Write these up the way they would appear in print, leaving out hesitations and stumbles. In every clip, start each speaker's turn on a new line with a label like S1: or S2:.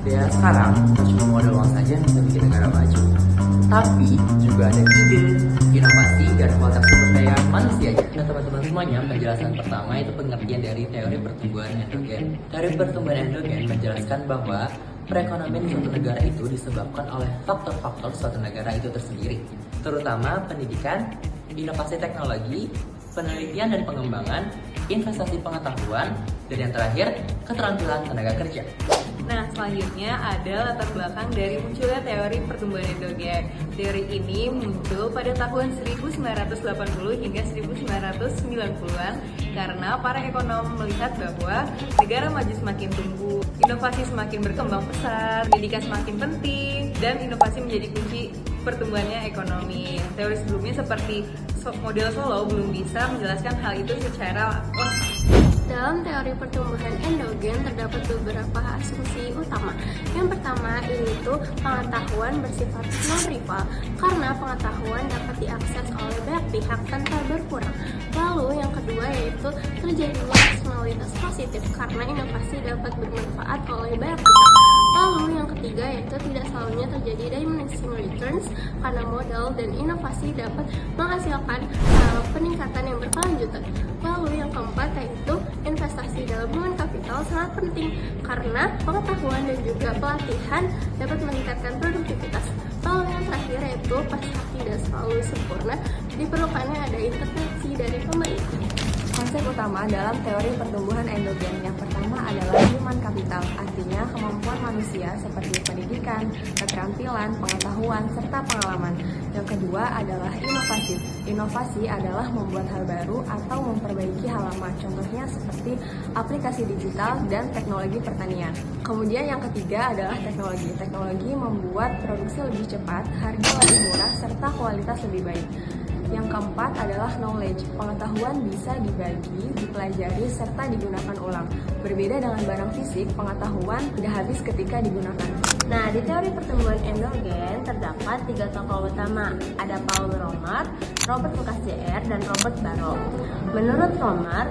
S1: Ya sekarang cuma modal uang saja yang bisa bikin negara maju. Tapi juga ada ide, inovasi, dan kualitas sumber daya manusianya. Nah teman-teman semuanya, penjelasan pertama itu pengertian dari teori pertumbuhan endogen. Teori pertumbuhan endogen menjelaskan bahwa perekonomian suatu negara itu disebabkan oleh faktor-faktor suatu negara itu tersendiri, terutama pendidikan, inovasi teknologi, penelitian dan pengembangan, investasi pengetahuan, dan yang terakhir, keterampilan tenaga kerja.
S2: Nah, selanjutnya ada latar belakang dari munculnya teori pertumbuhan endogen. Teori ini muncul pada tahun 1980 hingga 1990-an karena para ekonom melihat bahwa negara maju semakin tumbuh, inovasi semakin berkembang pesat, pendidikan semakin penting, dan inovasi menjadi kunci pertumbuhannya ekonomi. Teori sebelumnya seperti model Solow belum bisa menjelaskan hal itu secara lengkap.
S3: Dalam teori pertumbuhan endogen terdapat beberapa asumsi utama. Yang pertama ini tuh pengetahuan bersifat non-rival karena pengetahuan dapat diakses oleh banyak pihak tanpa berkurang. Lalu yang kedua yaitu terjadinya eksternalitas positif karena inovasi dapat bermanfaat oleh banyak pihak. Lalu yang ketiga yaitu tidak selalunya terjadi diminishing returns karena modal dan inovasi dapat menghasilkan peningkatan yang berkelanjutan. Lalu yang keempat yaitu investasi dalam human capital sangat penting karena pengetahuan dan juga pelatihan dapat meningkatkan produktivitas. Lalu yang terakhir yaitu pasar tidak selalu sempurna, diperlukannya ada intervensi dari pemerintah.
S4: Konsep utama dalam teori pertumbuhan endogen yang pertama adalah human capital, artinya kemampuan manusia seperti pendidikan, keterampilan, pengetahuan, serta pengalaman. Yang kedua adalah inovasi. Inovasi adalah membuat hal baru atau memperbaiki hal lama, contohnya seperti aplikasi digital dan teknologi pertanian. Kemudian yang ketiga adalah teknologi. Teknologi membuat produksi lebih cepat, harga lebih murah, serta kualitas lebih baik. Yang keempat adalah knowledge. Pengetahuan bisa dibagi, dipelajari, serta digunakan ulang. Berbeda dengan barang fisik, pengetahuan tidak habis ketika digunakan.
S3: Nah, di teori pertumbuhan endogen terdapat 3 tokoh utama. Ada Paul Romer, Robert Lucas Jr., dan Robert Barrow. Menurut Romer,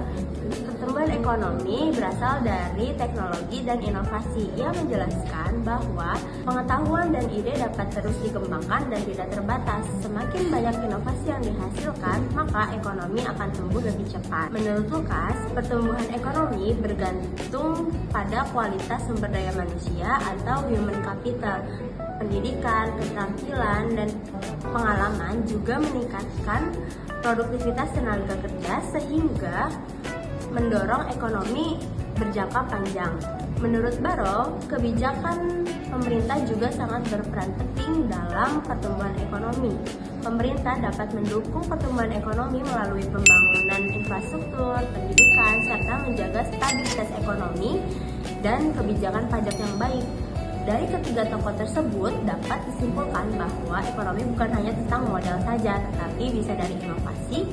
S3: pertumbuhan ekonomi berasal dari teknologi dan inovasi. Ia menjelaskan bahwa pengetahuan dan ide dapat terus dikembangkan dan tidak terbatas. Semakin banyak inovasi yang dihasilkan, maka ekonomi akan tumbuh lebih cepat. Menurut Lucas, pertumbuhan ekonomi bergantung pada kualitas sumber daya manusia atau human capital. Pendidikan, keterampilan, dan pengalaman juga meningkatkan produktivitas tenaga kerja sehingga mendorong ekonomi berjangka panjang. Menurut Barrow, kebijakan pemerintah juga sangat berperan penting dalam pertumbuhan ekonomi. Pemerintah dapat mendukung pertumbuhan ekonomi melalui pembangunan infrastruktur, pendidikan, serta menjaga stabilitas ekonomi dan kebijakan pajak yang baik. Dari ketiga tokoh tersebut dapat disimpulkan bahwa ekonomi bukan hanya tentang modal saja, tetapi bisa dari inovasi,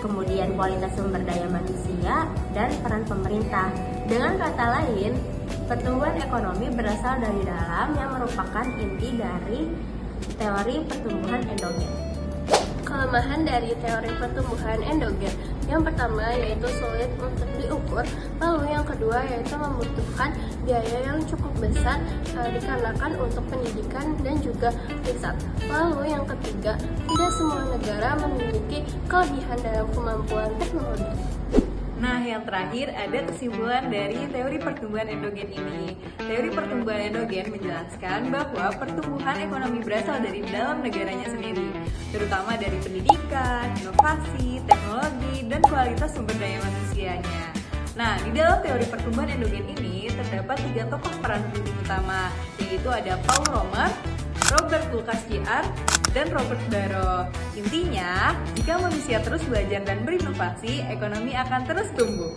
S3: kemudian kualitas sumber daya manusia, dan peran pemerintah. Dengan kata lain, pertumbuhan ekonomi berasal dari dalam yang merupakan inti dari teori pertumbuhan endogen. Kelemahan dari teori pertumbuhan endogen yang pertama yaitu sulit untuk diukur, lalu yang kedua yaitu membutuhkan biaya yang cukup besar dikarenakan untuk pendidikan dan juga riset. Lalu yang ketiga, tidak semua negara memiliki kelebihan dalam kemampuan teknologi.
S2: Nah, yang terakhir ada kesimpulan dari teori pertumbuhan endogen ini. Teori pertumbuhan endogen menjelaskan bahwa pertumbuhan ekonomi berasal dari dalam negaranya sendiri, terutama dari pendidikan, inovasi, teknologi, dan kualitas sumber daya manusianya. Nah, di dalam teori pertumbuhan endogen ini terdapat 3 tokoh peran penting utama, yaitu ada Paul Romer, Robert Lucas Jr., dan Robert Barrow. Intinya, jika manusia terus belajar dan berinovasi, ekonomi akan terus tumbuh.